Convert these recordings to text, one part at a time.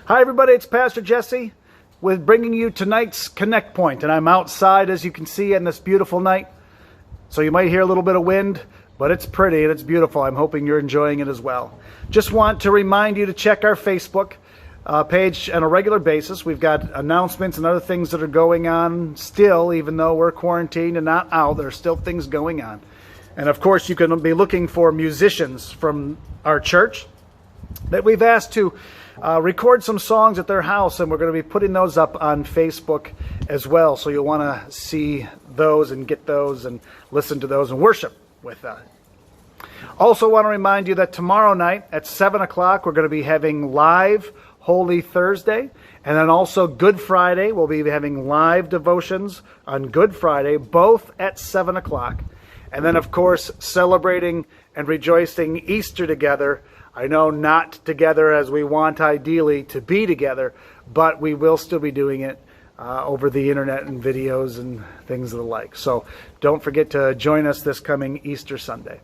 Hi everybody, it's Pastor Jesse with bringing you tonight's Connect Point, and I'm outside as you can see on this beautiful night. So you might hear a little bit of wind, but it's pretty and it's beautiful. I'm hoping you're enjoying it as well. Just want to remind you to check our Facebook page on a regular basis. We've got announcements and other things that are going on still, even though we're quarantined and not out, there are still things going on. And of course, you can be looking for musicians from our church that we've asked to record some songs at their house, and we're going to be putting those up on Facebook as well. So you'll want to see those and get those and listen to those and worship with that. Also want to remind you that tomorrow night at 7 o'clock, we're going to be having live Holy Thursday. And then also Good Friday, we'll be having live devotions on Good Friday, both at 7 o'clock. And then, of course, celebrating and rejoicing Easter together. I know not together as we want ideally to be together, but we will still be doing it over the internet and videos and things of the like. So don't forget to join us this coming Easter Sunday.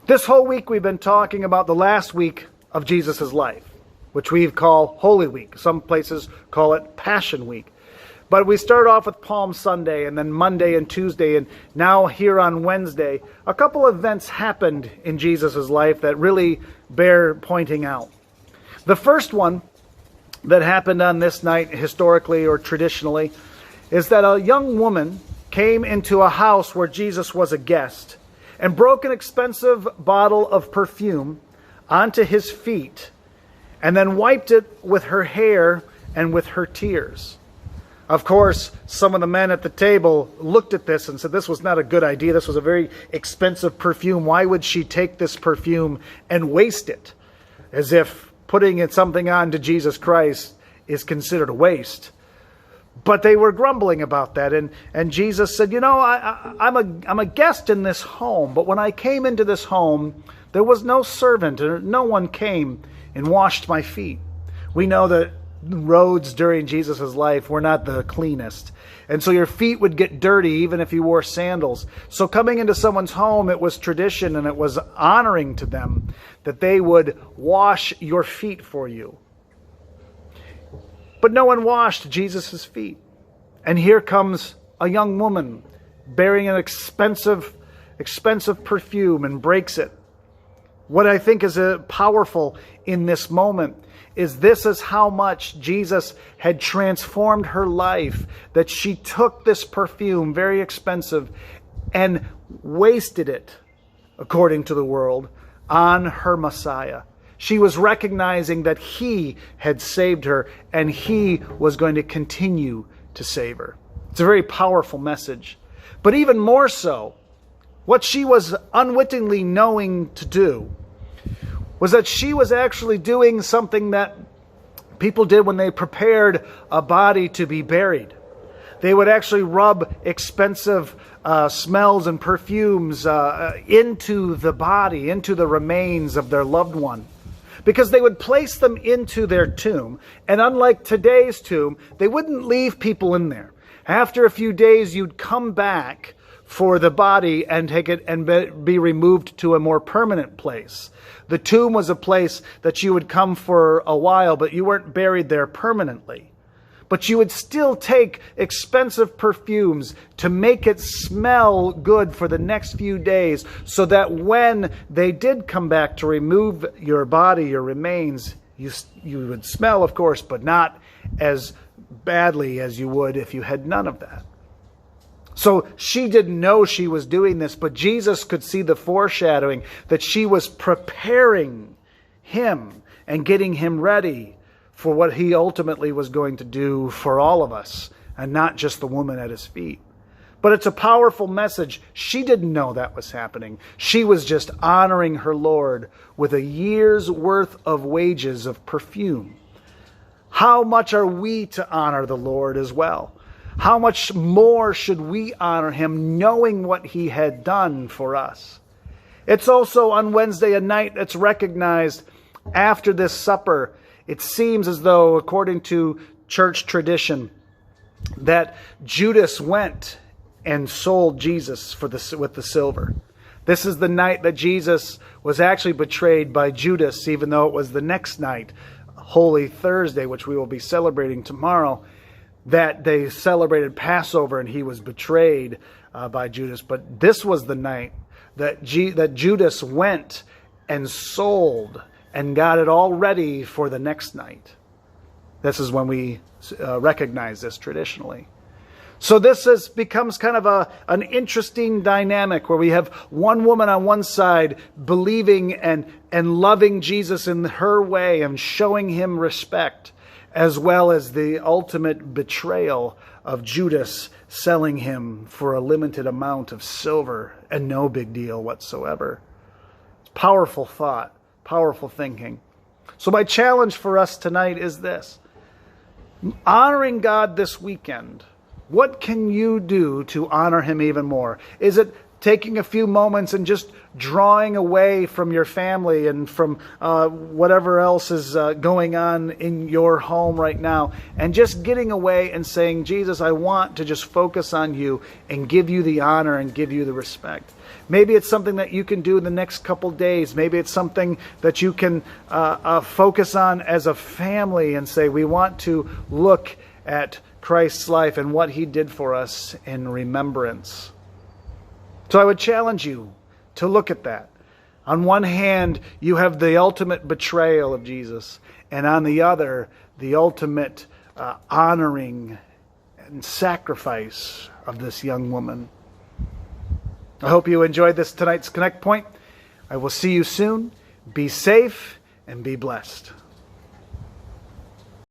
This whole week we've been talking about the last week of Jesus' life, which we call Holy Week. Some places call it Passion Week. But we start off with Palm Sunday, and then Monday and Tuesday, and now here on Wednesday, a couple of events happened in Jesus' life that really bear pointing out. The first one that happened on this night, historically or traditionally, is that a young woman came into a house where Jesus was a guest and broke an expensive bottle of perfume onto his feet and then wiped it with her hair and with her tears. Of course, some of the men at the table looked at this and said this was not a good idea. This was a very expensive perfume. Why would she take this perfume and waste it? As if putting something on to Jesus Christ is considered a waste. But they were grumbling about that. And Jesus said, I'm a guest in this home. But when I came into this home, there was no servant. Or no one came and washed my feet. We know that roads during Jesus' life were not the cleanest. And so your feet would get dirty even if you wore sandals. So coming into someone's home, it was tradition and it was honoring to them that they would wash your feet for you. But no one washed Jesus' feet. And here comes a young woman bearing an expensive perfume and breaks it. What I think is powerful in this moment is this is how much Jesus had transformed her life, that she took this perfume, very expensive, and wasted it, according to the world, on her Messiah. She was recognizing that he had saved her and he was going to continue to save her. It's a very powerful message. But even more so, what she was unwittingly knowing to do was that she was actually doing something that people did when they prepared a body to be buried. They would actually rub expensive smells and perfumes into the body, into the remains of their loved one, because they would place them into their tomb. And unlike today's tomb, they wouldn't leave people in there. After a few days, you'd come back for the body and take it and be removed to a more permanent place. The tomb was a place that you would come for a while, but you weren't buried there permanently. But you would still take expensive perfumes to make it smell good for the next few days, so that when they did come back to remove your body, your remains, you would smell, of course, but not as badly as you would if you had none of that. So she didn't know she was doing this, but Jesus could see the foreshadowing that she was preparing him and getting him ready for what he ultimately was going to do for all of us, and not just the woman at his feet. But it's a powerful message. She didn't know that was happening. She was just honoring her Lord with a year's worth of wages of perfume. How much are we to honor the Lord as well? How much more should we honor him knowing what he had done for us? It's also on Wednesday a night that's recognized after this supper. It seems as though, according to church tradition, that Judas went and sold Jesus with the silver. This is the night that Jesus was actually betrayed by Judas, even though it was the next night, Holy Thursday, which we will be celebrating tomorrow, that they celebrated Passover and he was betrayed by Judas. But this was the night that Judas went and sold and got it all ready for the next night. This is when we recognize this traditionally. So this becomes kind of an interesting dynamic where we have one woman on one side believing and loving Jesus in her way and showing him respect, as well as the ultimate betrayal of Judas selling him for a limited amount of silver and no big deal whatsoever. It's powerful thought, powerful thinking. So my challenge for us tonight is this. Honoring God this weekend. What can you do to honor him even more? Is it taking a few moments and just drawing away from your family and from whatever else is going on in your home right now, and just getting away and saying, Jesus, I want to just focus on you and give you the honor and give you the respect. Maybe it's something that you can do in the next couple days. Maybe it's something that you can focus on as a family and say, we want to look at Christ's life and what he did for us in remembrance. So I would challenge you to look at that. On one hand, you have the ultimate betrayal of Jesus, and on the other, the ultimate honoring and sacrifice of this young woman. I hope you enjoyed tonight's Connect Point. I will see you soon. Be safe and be blessed.